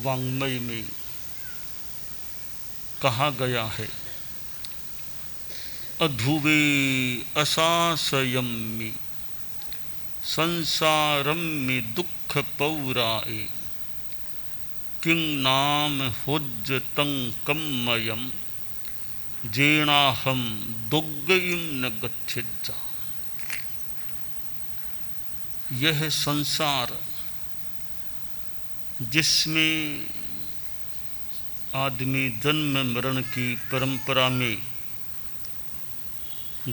वाङ्मय में कहा गया है, अधुवे असासयम्मि संसारम्मि दुःख पौराए किं नाम होज्जतं कम्मयम् जेनाहम दुग्गयिम न गच्छेज्जा। यह संसार जिसमें आदमी जन्म मरण की परंपरा में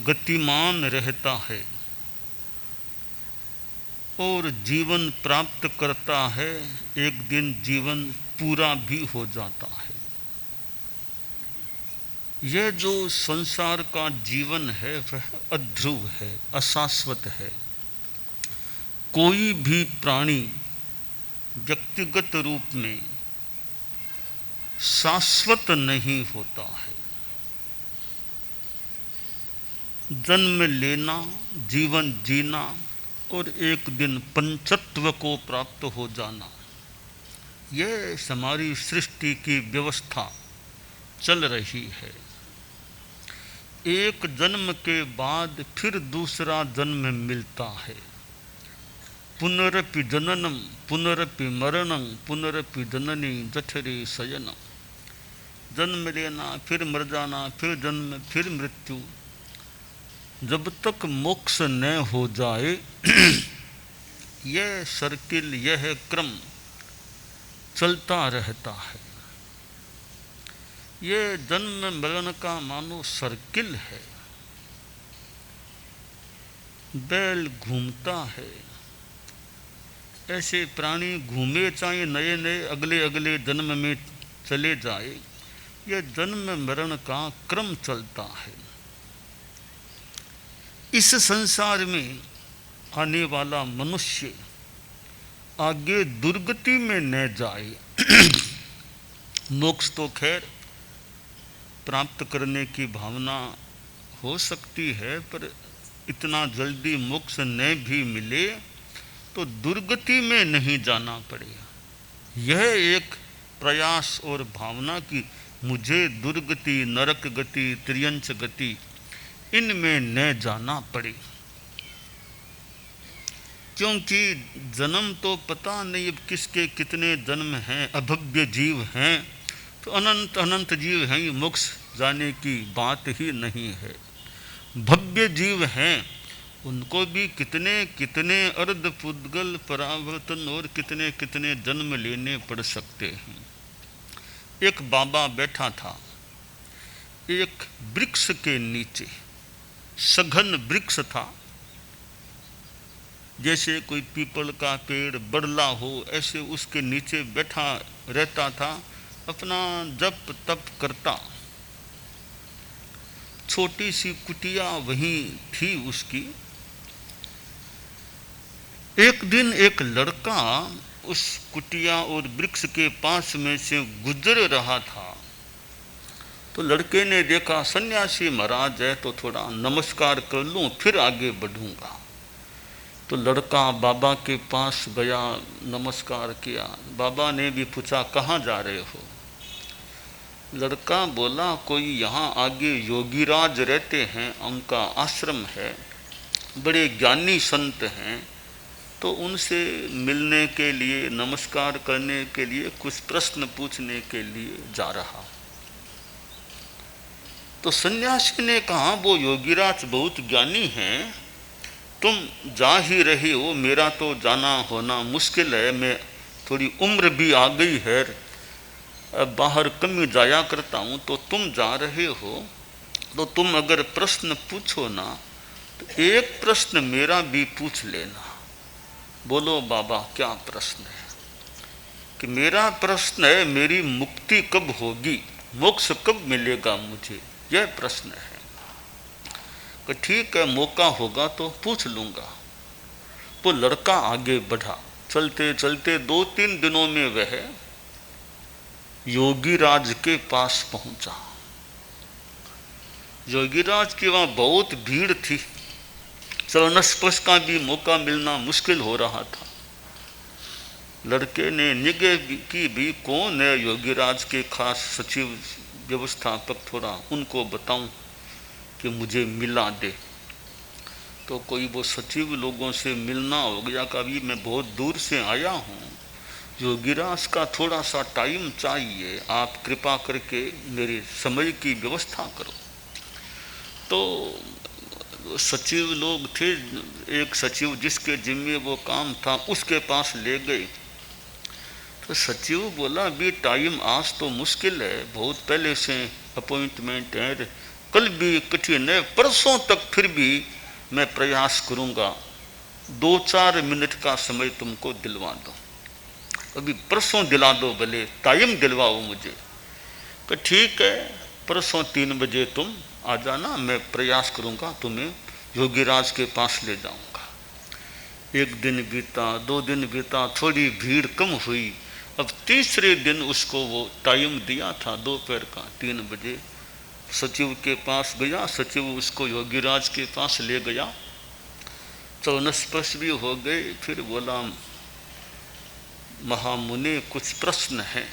गतिमान रहता है और जीवन प्राप्त करता है, एक दिन जीवन पूरा भी हो जाता है। यह जो संसार का जीवन है वह अध्रुव है, अशाश्वत है। कोई भी प्राणी व्यक्तिगत रूप में शाश्वत नहीं होता है। जन्म लेना, जीवन जीना और एक दिन पंचत्व को प्राप्त हो जाना, यह हमारी सृष्टि की व्यवस्था चल रही है। एक जन्म के बाद फिर दूसरा जन्म मिलता है। पुनरपि जननम पुनरपि मरणं पुनरपि जननी जठरे शयनम। जन्म लेना, फिर मर जाना, फिर जन्म, फिर मृत्यु। जब तक मोक्ष न हो जाए यह सर्किल, यह क्रम चलता रहता है। यह जन्म मरण का मानो सर्किल है। बैल घूमता है, ऐसे प्राणी घूमे चाहे नए नए अगले अगले जन्म में चले जाए, यह जन्म मरण का क्रम चलता है। इस संसार में आने वाला मनुष्य आगे दुर्गति में न जाए। मोक्ष तो खैर प्राप्त करने की भावना हो सकती है, पर इतना जल्दी मोक्ष न भी मिले तो दुर्गति में नहीं जाना पड़ेगा। यह एक प्रयास और भावना कि मुझे दुर्गति, नरक गति, त्रियंच गति इनमें न जाना पड़े। क्योंकि जन्म तो पता नहीं अब किसके कितने जन्म हैं, अभव्य जीव हैं तो अनंत अनंत जीव हैं, मोक्ष जाने की बात ही नहीं है। भव्य जीव हैं, उनको भी कितने कितने अर्ध पुद्गल परावर्तन और कितने कितने जन्म लेने पड़ सकते हैं। एक बाबा बैठा था एक वृक्ष के नीचे, सघन वृक्ष था, जैसे कोई पीपल का पेड़ बड़ला हो, ऐसे उसके नीचे बैठा रहता था, अपना जप तप करता। छोटी सी कुटिया वहीं थी उसकी। एक दिन एक लड़का उस कुटिया और वृक्ष के पास में से गुजर रहा था, तो लड़के ने देखा सन्यासी महाराज है तो थोड़ा नमस्कार कर लूं फिर आगे बढ़ूंगा। तो लड़का बाबा के पास गया, नमस्कार किया। बाबा ने भी पूछा कहाँ जा रहे हो? लड़का बोला कोई यहाँ आगे योगीराज रहते हैं, उनका आश्रम है, बड़े ज्ञानी संत हैं, तो उनसे मिलने के लिए, नमस्कार करने के लिए, कुछ प्रश्न पूछने के लिए जा रहा। तो सन्यासी ने कहा वो योगीराज बहुत ज्ञानी हैं, तुम जा ही रहे हो, मेरा तो जाना होना मुश्किल है, मैं थोड़ी उम्र भी आ गई है, बाहर कम ही जाया करता हूँ, तो तुम जा रहे हो तो तुम अगर प्रश्न पूछो ना तो एक प्रश्न मेरा भी पूछ लेना। बोलो बाबा क्या प्रश्न है? कि मेरा प्रश्न है मेरी मुक्ति कब होगी, मोक्ष कब मिलेगा मुझे, यह प्रश्न है। कि ठीक है मौका होगा तो पूछ लूँगा। तो लड़का आगे बढ़ा, चलते चलते 2-3 दिनों में वह योगीराज के पास पहुंचा। योगीराज की वहाँ बहुत भीड़ थी, चरण स्पर्श का भी मौका मिलना मुश्किल हो रहा था। लड़के ने निगाह की भी कौन है योगीराज के खास सचिव व्यवस्थापक, थोड़ा उनको बताऊं कि मुझे मिला दे। तो कोई वो सचिव लोगों से मिलना हो गया, कभी मैं बहुत दूर से आया हूँ, योगीराज का थोड़ा सा टाइम चाहिए, आप कृपा करके मेरे समय की व्यवस्था करो। तो सचिव लोग थे, एक सचिव जिसके जिम्मे वो काम था उसके पास ले गए। तो सचिव बोला अभी टाइम आज तो मुश्किल है, बहुत पहले से अपॉइंटमेंट है, कल भी कठिन है, परसों तक फिर भी मैं प्रयास करूंगा, 2-4 मिनट का समय तुमको दिलवा दो, अभी परसों दिला दो, भले टाइम दिलवाओ मुझे। तो ठीक है, परसों 3 बजे तुम आ जाना, मैं प्रयास करूंगा तुम्हें योगीराज के पास ले जाऊंगा। 1 दिन बीता, 2 दिन बीता, थोड़ी भीड़ कम हुई। अब तीसरे दिन उसको वो टाइम दिया था दोपहर का 3 बजे, सचिव के पास गया, सचिव उसको योगीराज के पास ले गया। चौनस्पश भी हो गए। फिर बोला महामुनि कुछ प्रश्न हैं,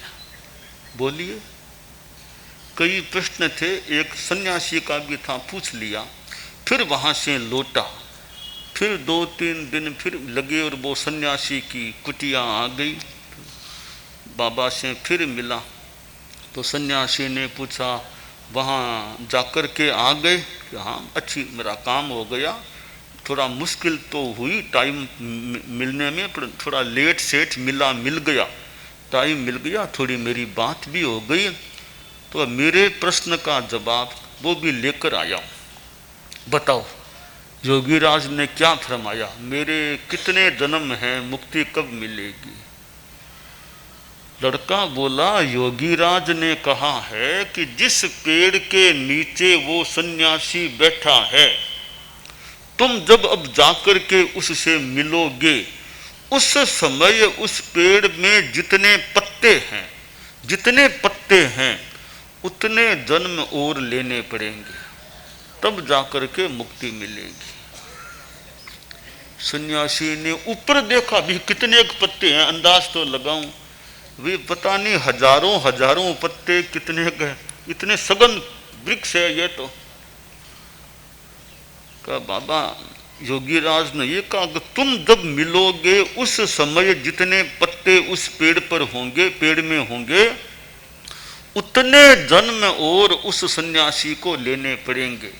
बोलिए। कई प्रश्न थे, एक सन्यासी का भी था, पूछ लिया। फिर वहाँ से लौटा, फिर 2-3 दिन फिर लगे और वो सन्यासी की कुटिया आ गई। बाबा से फिर मिला तो सन्यासी ने पूछा वहाँ जाकर के आ गए कि हाँ अच्छी, मेरा काम हो गया, थोड़ा मुश्किल तो हुई टाइम मिलने में, पर थोड़ा लेट सेट मिल गया, टाइम मिल गया, थोड़ी मेरी बात भी हो गई। तो मेरे प्रश्न का जवाब वो भी लेकर आया, बताओ योगीराज ने क्या फरमाया, मेरे कितने जन्म हैं, मुक्ति कब मिलेगी। लड़का बोला योगीराज ने कहा है कि जिस पेड़ के नीचे वो सन्यासी बैठा है, तुम जब अब जाकर के उससे मिलोगे, उस समय उस पेड़ में जितने पत्ते हैं उतने जन्म और लेने पड़ेंगे, तब जाकर के मुक्ति मिलेगी। सन्यासी ने ऊपर देखा, भी कितने पत्ते हैं, अंदाज तो लगाऊं, वे पता नहीं हजारों पत्ते कितने गए, इतने सघन वृक्ष है ये तो। कहा बाबा योगीराज ने ये कहा कि तुम जब मिलोगे उस समय जितने पत्ते उस पेड़ पर होंगे, पेड़ में होंगे, उतने जन्म और उस सन्यासी को लेने पड़ेंगे,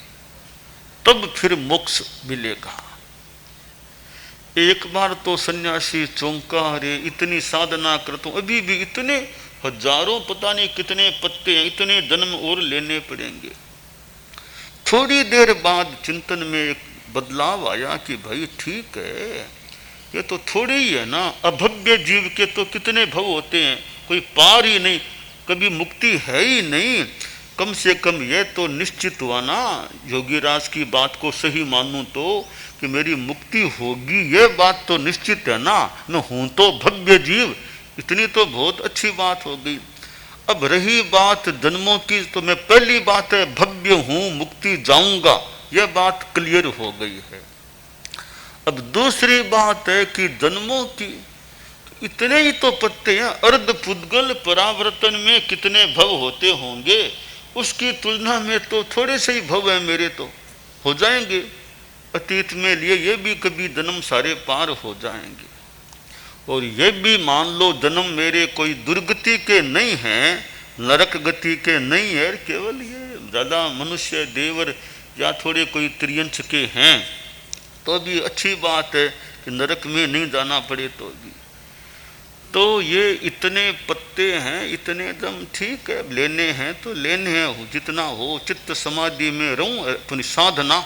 तब फिर मोक्ष मिलेगा। एक बार तो सन्यासी चौंका, अरे इतनी साधना करता हूं, अभी भी इतने हजारों पता नहीं कितने पत्ते हैं, इतने जन्म और लेने पड़ेंगे। थोड़ी देर बाद चिंतन में एक बदलाव आया कि भाई ठीक है, ये तो थोड़े ही है ना, अभव्य जीव के तो कितने भव होते हैं, कोई पार ही नहीं, कभी मुक्ति है ही नहीं। कम से कम ये तो निश्चित हुआ ना, योगीराज की बात को सही मानूं तो कि मेरी मुक्ति होगी, ये बात तो निश्चित है ना, मैं हूं तो भव्य जीव, इतनी तो बहुत अच्छी बात हो गई। अब रही बात जन्मों की, तो मैं पहली बात है भव्य हूं, मुक्ति जाऊंगा, यह बात क्लियर हो गई है। अब दूसरी बात है कि जन्मों की इतने ही तो पत्ते हैं, अर्ध पुद्गल परावर्तन में कितने भव होते होंगे, उसकी तुलना में तो थोड़े से ही भव है मेरे, तो हो जाएंगे। अतीत में लिए ये भी कभी जन्म सारे पार हो जाएंगे। और ये भी मान लो जन्म मेरे कोई दुर्गति के नहीं हैं, नरक गति के नहीं है, केवल ये ज़्यादा मनुष्य देवर या थोड़े कोई त्रियंश के हैं, तो भी अच्छी बात है कि नरक में नहीं जाना पड़े तो भी। तो ये इतने पत्ते हैं, इतने दम, ठीक है, लेने हैं तो लेने हैं, जितना हो चित्त समाधि में रहूं, अपनी साधना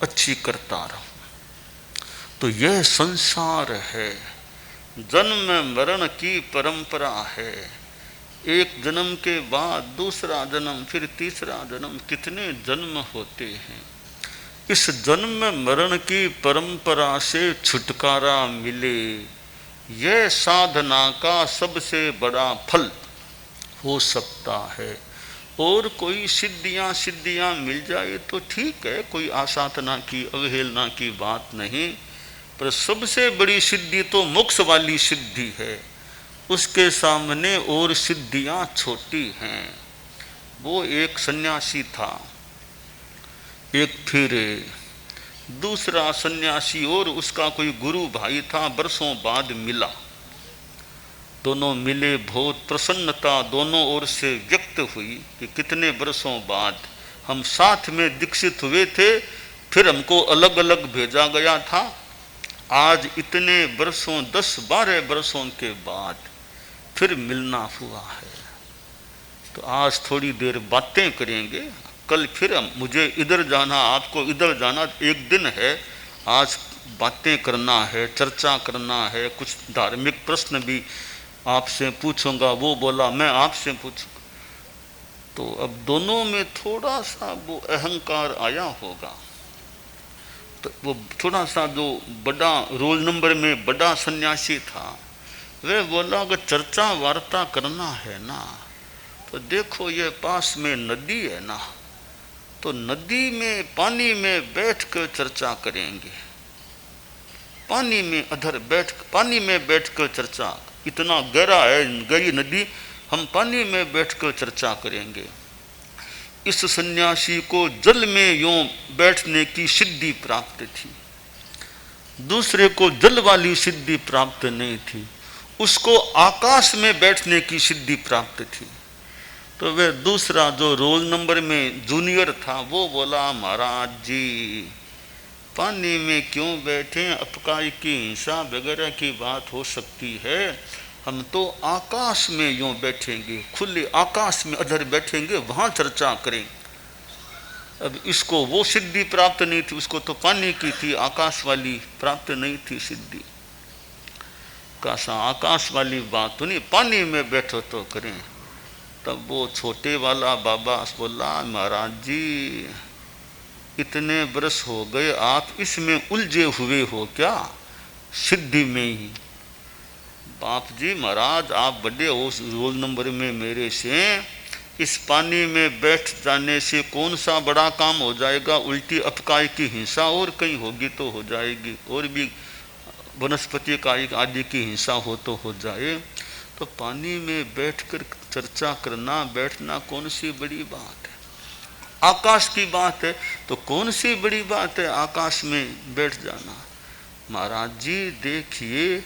अच्छी करता रहूं। तो यह संसार है, जन्म मरण की परंपरा है, एक जन्म के बाद दूसरा जन्म, फिर तीसरा जन्म, कितने जन्म होते हैं। इस जन्म मरण की परंपरा से छुटकारा मिले, यह साधना का सबसे बड़ा फल हो सकता है। और कोई सिद्धियां मिल जाए तो ठीक है, कोई आसाधना की अवहेलना की बात नहीं, पर सबसे बड़ी सिद्धि तो मोक्ष वाली सिद्धि है। उसके सामने और सिद्धियां छोटी हैं। वो एक सन्यासी था, एक फिर दूसरा सन्यासी और उसका कोई गुरु भाई था, बरसों बाद मिला। दोनों मिले, बहुत प्रसन्नता दोनों ओर से व्यक्त हुई कि कितने बरसों बाद हम साथ में दीक्षित हुए थे, फिर हमको अलग अलग भेजा गया था। आज इतने बरसों 10-12 बरसों के बाद फिर मिलना हुआ है, तो आज थोड़ी देर बातें करेंगे। कल फिर मुझे इधर जाना, आपको इधर जाना, एक दिन है, आज बातें करना है, चर्चा करना है, कुछ धार्मिक प्रश्न भी आपसे पूछूंगा। वो बोला मैं आपसे पूछूंगा। तो अब दोनों में थोड़ा सा वो अहंकार आया होगा। तो वो थोड़ा सा जो बड़ा रोल नंबर में बड़ा सन्यासी था, वह बोला अगर चर्चा वार्ता करना है ना, तो देखो ये पास में नदी है ना, तो नदी में पानी में बैठ कर चर्चा करेंगे। पानी में बैठ कर चर्चा, इतना गहरा है, गहरी नदी, हम पानी में बैठकर चर्चा करेंगे। इस सन्यासी को जल में यूं बैठने की सिद्धि प्राप्त थी, दूसरे को जल वाली सिद्धि प्राप्त नहीं थी, उसको आकाश में बैठने की सिद्धि प्राप्त थी। तो वह दूसरा जो रोल नंबर में जूनियर था, वो बोला महाराज जी पानी में क्यों बैठे, अपकाय की हिंसा वगैरह की बात हो सकती है, हम तो आकाश में यूं बैठेंगे, खुले आकाश में अधर बैठेंगे, वहां चर्चा करें। अब इसको वो सिद्धि प्राप्त नहीं थी, उसको तो पानी की थी, आकाश वाली प्राप्त नहीं थी सिद्धि। कासा आकाश वाली बात तो नहीं, पानी में बैठो तो करें। तब वो छोटे वाला बाबा बोला महाराज जी इतने बरस हो गए, आप इसमें उलझे हुए हो क्या, सिद्धि में ही। बाप जी महाराज आप बड़े हो रोल नंबर में मेरे से, इस पानी में बैठ जाने से कौन सा बड़ा काम हो जाएगा, उल्टी अपकाय की हिंसा और कहीं होगी तो हो जाएगी, और भी वनस्पति काय आदि की हिंसा हो तो हो जाए। तो पानी में बैठकर चर्चा करना बैठना कौन सी बड़ी बात है, आकाश की बात है तो कौन सी बड़ी बात है आकाश में बैठ जाना। महाराज जी देखिए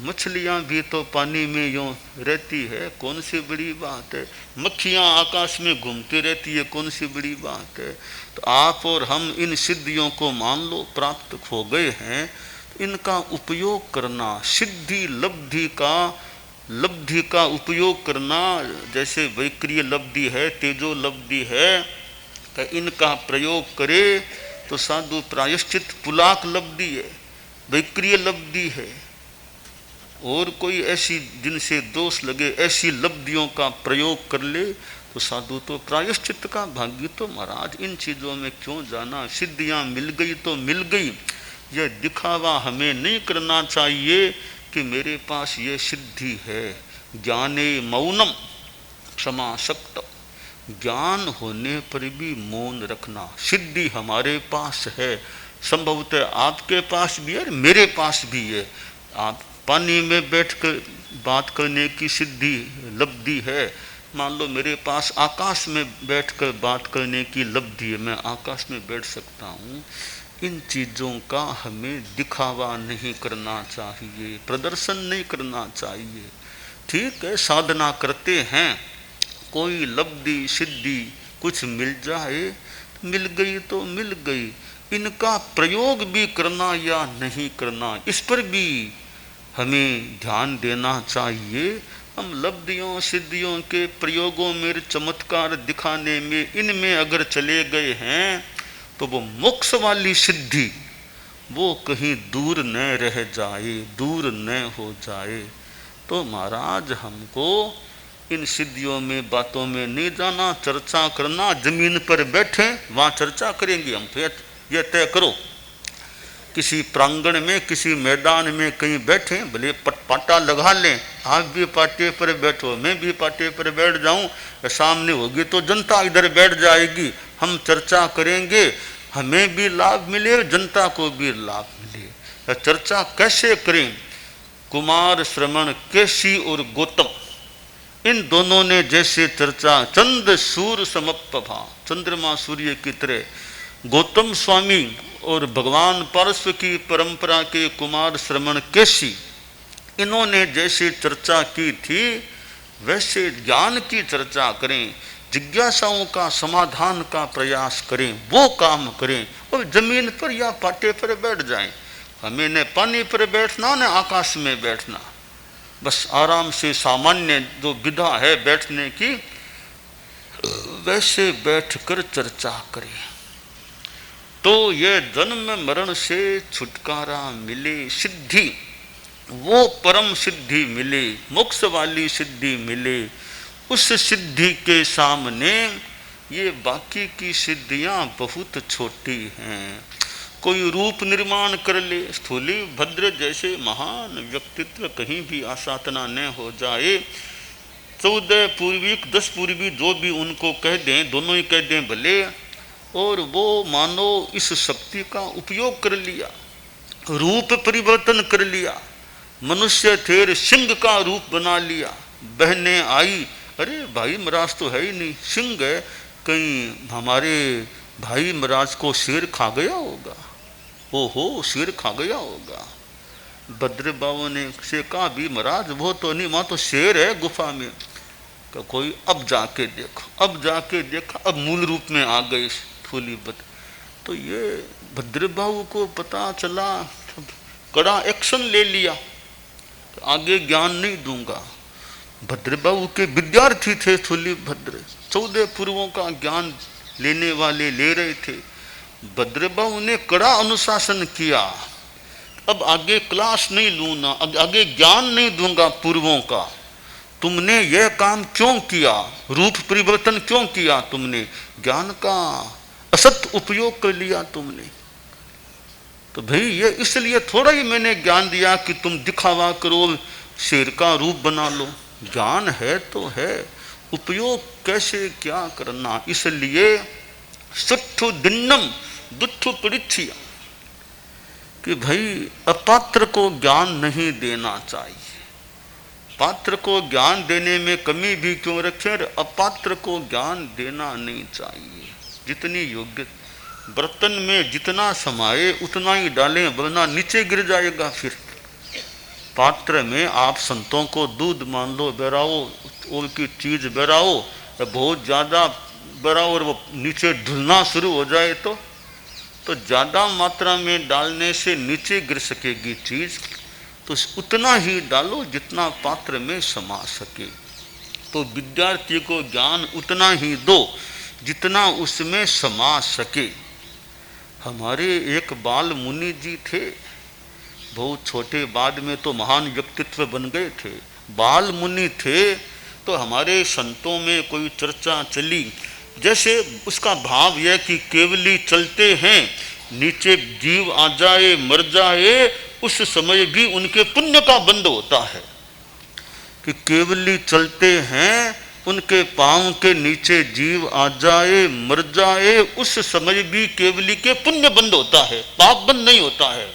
मछलियां भी तो पानी में यूं रहती है, कौन सी बड़ी बात है, मक्खियां आकाश में घूमती रहती है, कौन सी बड़ी बात है। तो आप और हम इन सिद्धियों को मान लो प्राप्त हो गए हैं, तो इनका उपयोग करना, सिद्धि लब्धि का उपयोग करना, जैसे वैक्रिय लब्धि है, तेजो लब्धि है, तो इनका प्रयोग करे तो साधु प्रायश्चित पुलाक लब्धि है, वैक्रिय लब्धि है, और कोई ऐसी जिनसे दोष लगे ऐसी लब्धियों का प्रयोग कर ले तो साधु तो प्रायश्चित का भागी। तो महाराज इन चीज़ों में क्यों जाना, सिद्धियां मिल गई तो मिल गई, यह दिखावा हमें नहीं करना चाहिए कि मेरे पास ये सिद्धि है। ज्ञाने मौनम क्षमा शक्त, ज्ञान होने पर भी मौन रखना, सिद्धि हमारे पास है, संभवतः आपके पास भी है, मेरे पास भी है। आप पानी में बैठकर बात करने की सिद्धि लब्धि है, मान लो मेरे पास आकाश में बैठकर बात करने की लब्धि है, मैं आकाश में बैठ सकता हूँ। इन चीज़ों का हमें दिखावा नहीं करना चाहिए, प्रदर्शन नहीं करना चाहिए। ठीक है साधना करते हैं, कोई लब्धि सिद्धि कुछ मिल जाए, मिल गई तो मिल गई, इनका प्रयोग भी करना या नहीं करना इस पर भी हमें ध्यान देना चाहिए। हम लब्धियों सिद्धियों के प्रयोगों में चमत्कार दिखाने में इनमें अगर चले गए हैं तो वो मोक्ष वाली सिद्धि वो कहीं दूर न रह जाए, दूर न हो जाए। तो महाराज हमको इन सिद्धियों में बातों में नहीं जाना, चर्चा करना, जमीन पर बैठे वहाँ चर्चा करेंगे हम, तो ये तय करो किसी प्रांगण में किसी मैदान में कहीं बैठे, भले पाटा लगा लें, आप भी पाटे पर बैठो मैं भी पाटे पर बैठ जाऊं, सामने होगी तो जनता इधर बैठ जाएगी, हम चर्चा करेंगे, हमें भी लाभ मिले जनता को भी लाभ मिले। चर्चा कैसे करें, कुमार श्रवण केशी और गौतम, इन दोनों ने जैसे चर्चा चंद सूर समप्रभा, चंद्रमा सूर्य की तरह गौतम स्वामी और भगवान पार्श्व की परंपरा के कुमार श्रवण केशी, इन्होंने जैसे चर्चा की थी वैसे ज्ञान की चर्चा करें, जिज्ञासाओं का समाधान का प्रयास करें, वो काम करें। और जमीन पर या पाटे पर बैठ जाएं, हमें न पानी पर बैठना न आकाश में बैठना, बस आराम से सामान्य जो विधा है बैठने की वैसे बैठकर चर्चा करें, तो ये जन्म मरण से छुटकारा मिले, सिद्धि वो परम सिद्धि मिले, मोक्ष वाली सिद्धि मिले। उस सिद्धि के सामने ये बाकी की सिद्धियां बहुत छोटी हैं। कोई रूप निर्माण कर ले, स्थूली भद्र जैसे महान व्यक्तित्व कहीं भी आसातना न हो जाए, 14 पूर्विक 10 पूर्वी जो भी उनको कह दें, दोनों ही कह दें भले, और वो मानो इस शक्ति का उपयोग कर लिया, रूप परिवर्तन कर लिया, मनुष्य थे सिंह का रूप बना लिया, बहनें आई, अरे भाई महाराज तो है ही नहीं, सिंह है, कहीं हमारे भाई महाराज को शेर खा गया होगा, ओहो शेर खा गया होगा। भद्र बाबू ने से कहा भी महाराज वो तो नहीं, वहाँ तो शेर है गुफा में। तो कोई अब जाके देखो, अब जाके देखा, अब मूल रूप में आ गई थोली भद्र। तो ये भद्र बाबू को पता चला, कड़ा एक्शन ले लिया, तो आगे ज्ञान नहीं दूंगा। भद्र बाबू के विद्यार्थी थे थोली भद्र, 14 पूर्वों का ज्ञान लेने वाले ले रहे थे। भद्र बाबू ने कड़ा अनुशासन किया, अब आगे क्लास नहीं लूँगा, आगे ज्ञान नहीं दूंगा पूर्वों का। तुमने यह काम क्यों किया, रूप परिवर्तन क्यों किया, तुमने ज्ञान का असत उपयोग कर लिया तुमने। तो भाई ये इसलिए थोड़ा ही मैंने ज्ञान दिया कि तुम दिखावा करो, शेर का रूप बना लो। ज्ञान है तो है, उपयोग कैसे क्या करना। इसलिए सुट्ठु दिन्नम दुट्ठु परीक्षिया, कि भाई अपात्र को ज्ञान नहीं देना चाहिए। पात्र को ज्ञान देने में कमी भी क्यों रखें, अपात्र को ज्ञान देना नहीं चाहिए। जितनी योग्य बर्तन में जितना समाये उतना ही डालें, वरना नीचे गिर जाएगा। फिर पात्र में आप संतों को दूध मान लो बहराओ, और की चीज बहराओ, बहुत ज़्यादा बहराओ और वो नीचे ढुलना शुरू हो जाए तो ज़्यादा मात्रा में डालने से नीचे गिर सकेगी चीज़। तो उतना ही डालो जितना पात्र में समा सके। तो विद्यार्थी को ज्ञान उतना ही दो जितना उसमें समा सके। हमारे एक बाल मुनि जी थे, बहुत छोटे, बाद में तो महान व्यक्तित्व बन गए थे। बाल मुनि थे तो हमारे संतों में कोई चर्चा चली, जैसे उसका भाव यह कि केवली चलते हैं, नीचे जीव आ जाए मर जाए उस समय भी उनके पुण्य का बंद होता है। कि केवली चलते हैं, उनके पांव के नीचे जीव आ जाए मर जाए उस समय भी केवली के पुण्य बंद होता है, पाप बंद नहीं होता है।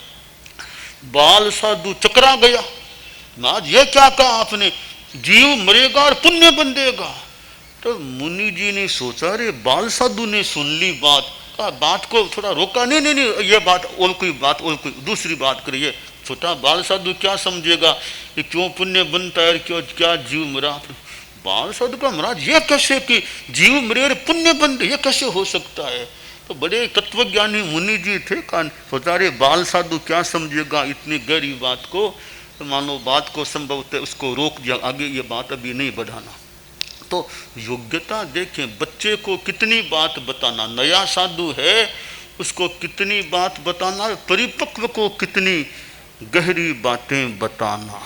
बाल साधु चकरा गया, आज ये क्या कहा आपने, जीव मरेगा और पुण्य बंधेगा। तो मुनि जी ने सोचा, रे बाल साधु ने सुन ली बात, कहा बात को थोड़ा रोका, नहीं नहीं नहीं ये बात और कोई बात और कोई दूसरी बात करिए। छोटा बाल साधु क्या समझेगा कि क्यों पुण्य बनता है, क्यों क्या जीव मरा। बाल साधु का महाराज ये कैसे कि जीव मरे और पुण्य बंधे, ये कैसे हो सकता है। तो बड़े तत्वज्ञानी मुनि जी थे, कान सोचा रे बाल साधु क्या समझेगा इतनी गहरी बात को। तो मानो बात को संभवतः उसको रोक दिया, आगे ये बात अभी नहीं बढ़ाना। तो योग्यता देखें, बच्चे को कितनी बात बताना, नया साधु है उसको कितनी बात बताना, परिपक्व को कितनी गहरी बातें बताना।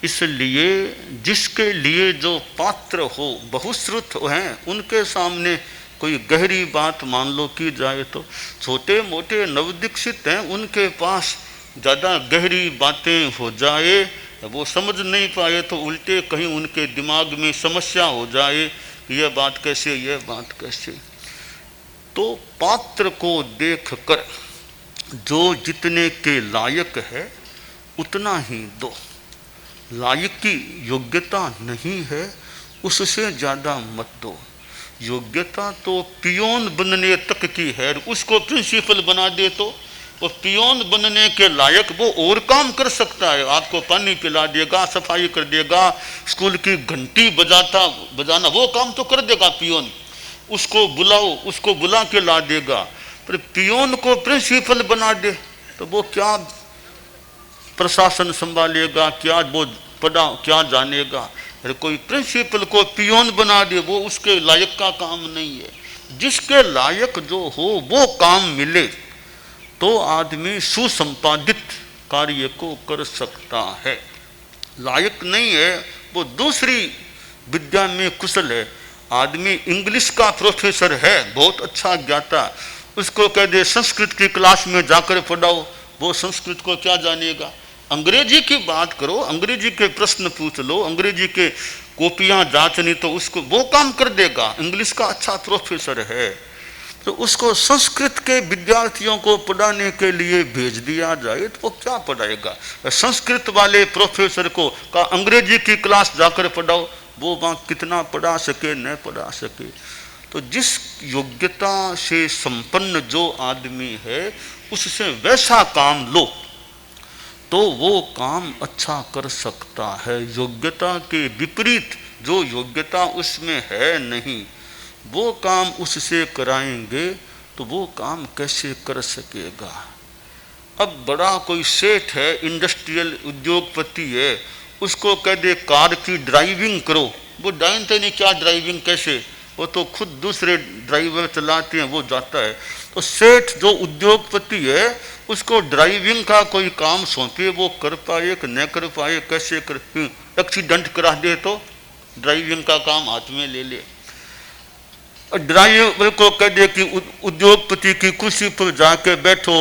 इसलिए जिसके लिए जो पात्र हो, बहुश्रुत हैं, उनके सामने कोई गहरी बात मान लो की जाए तो छोटे मोटे नवदीक्षित हैं, उनके पास ज़्यादा गहरी बातें हो जाए, वो समझ नहीं पाए तो उल्टे कहीं उनके दिमाग में समस्या हो जाए, यह बात कैसे, यह बात कैसे। तो पात्र को देखकर जो जितने के लायक है उतना ही दो। लायक की योग्यता नहीं है, उससे ज़्यादा मत दो। योग्यता तो पियोन बनने तक की है, उसको प्रिंसिपल बना दे तो वो पियोन बनने के लायक वो और काम कर सकता है। आपको पानी पिला देगा, सफाई कर देगा, स्कूल की घंटी बजाना वो काम तो कर देगा पियोन। उसको बुलाओ, उसको बुला के ला देगा। पर पियोन को प्रिंसिपल बना दे तो वो क्या प्रशासन संभालेगा, क्या वो पढ़ा क्या जानेगा। अरे कोई प्रिंसिपल को पियोन बना दे वो उसके लायक का काम नहीं है। जिसके लायक जो हो वो काम मिले तो आदमी सुसंपादित कार्य को कर सकता है। लायक नहीं है वो दूसरी विद्या में कुशल है। आदमी इंग्लिश का प्रोफेसर है, बहुत अच्छा ज्ञाता, उसको कह दे संस्कृत की क्लास में जाकर पढ़ाओ, वो संस्कृत को क्या जानेगा। अंग्रेजी की बात करो, अंग्रेजी के प्रश्न पूछ लो, अंग्रेजी के कॉपियां जांचनी तो उसको वो काम कर देगा। इंग्लिश का अच्छा प्रोफेसर है तो उसको संस्कृत के विद्यार्थियों को पढ़ाने के लिए भेज दिया जाए तो वो क्या पढ़ाएगा। संस्कृत वाले प्रोफेसर को का अंग्रेजी की क्लास जाकर पढ़ाओ, वो वहाँ कितना पढ़ा सके न पढ़ा सके। तो जिस योग्यता से संपन्न जो आदमी है उससे वैसा काम लो तो वो काम अच्छा कर सकता है। योग्यता के विपरीत जो योग्यता उसमें है नहीं वो काम उससे कराएंगे तो वो काम कैसे कर सकेगा। अब बड़ा कोई सेठ है, इंडस्ट्रियल उद्योगपति है, उसको कह दे कार की ड्राइविंग करो, वो जानते नहीं क्या ड्राइविंग कैसे, वो तो खुद दूसरे ड्राइवर चलाते हैं, वो जाता है। तो सेठ जो उद्योगपति है उसको ड्राइविंग का कोई काम सौंपे, वो कर पाए कि न कर पाए, कैसे कर, एक्सीडेंट करा दे तो ड्राइविंग का काम हाथ में ले ले। ड्राइवर को कह दे कि उद्योगपति की कुर्सी पर जाके बैठो,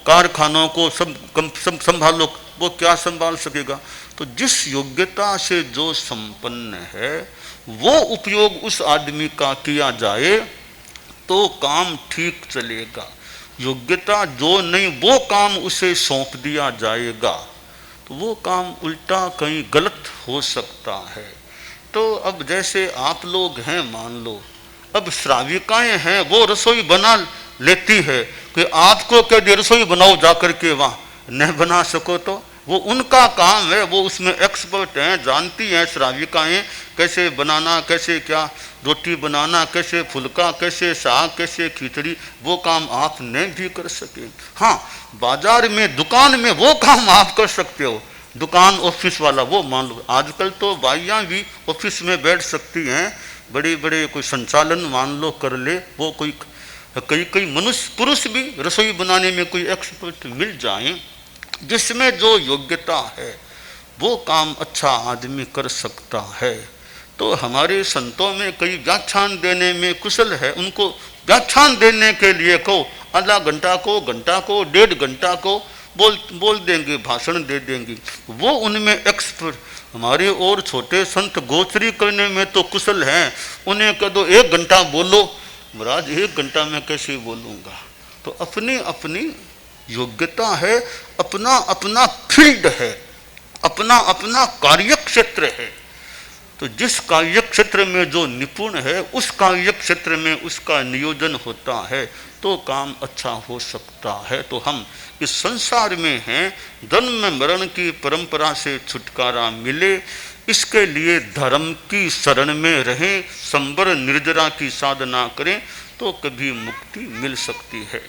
कारखानों को सब संभालो, वो क्या संभाल सकेगा। तो जिस योग्यता से जो संपन्न है वो उपयोग उस आदमी का किया जाए तो काम ठीक चलेगा। योग्यता जो नहीं वो काम उसे सौंप दिया जाएगा तो वो काम उल्टा कहीं गलत हो सकता है। तो अब जैसे आप लोग हैं मान लो, अब श्राविकाएं हैं वो रसोई बना लेती है कि आपको क्या दे रसोई बनाओ जाकर के, वहाँ न बना सको तो वो उनका काम है, वो उसमें एक्सपर्ट हैं, जानती हैं श्राविकाएं कैसे बनाना, कैसे क्या रोटी बनाना, कैसे फुल्का, कैसे साग, कैसे खिचड़ी, वो काम आप नहीं भी कर सके। हाँ बाजार में दुकान में वो काम आप कर सकते हो, दुकान ऑफिस वाला वो मान लो। आजकल तो बाइयाँ भी ऑफिस में बैठ सकती हैं, बड़े बड़े कोई संचालन मान लो कर ले, वो कोई कई मनुष्य पुरुष भी रसोई बनाने में कोई एक्सपर्ट मिल जाए, जिसमें जो योग्यता है वो काम अच्छा आदमी कर सकता है। तो हमारे संतों में कई व्याख्यान देने में कुशल है, उनको व्याख्यान देने के लिए को आधा घंटा को, घंटा को, 1.5 घंटा को बोल देंगे, भाषण दे देंगे, वो उनमें एक्सपर्ट। हमारे और छोटे संत गोचरी करने में तो कुशल हैं, उन्हें कह दो 1 घंटा बोलो, महाराज 1 घंटा में कैसे बोलूँगा। तो अपनी अपनी योग्यता है, अपना अपना फील्ड है, अपना अपना कार्य क्षेत्र है। तो जिस कार्य क्षेत्र में जो निपुण है उस कार्य क्षेत्र में उसका नियोजन होता है तो काम अच्छा हो सकता है। तो हम इस संसार में हैं, जन्म मरण की परंपरा से छुटकारा मिले इसके लिए धर्म की शरण में रहें, संबर निर्जरा की साधना करें तो कभी मुक्ति मिल सकती है।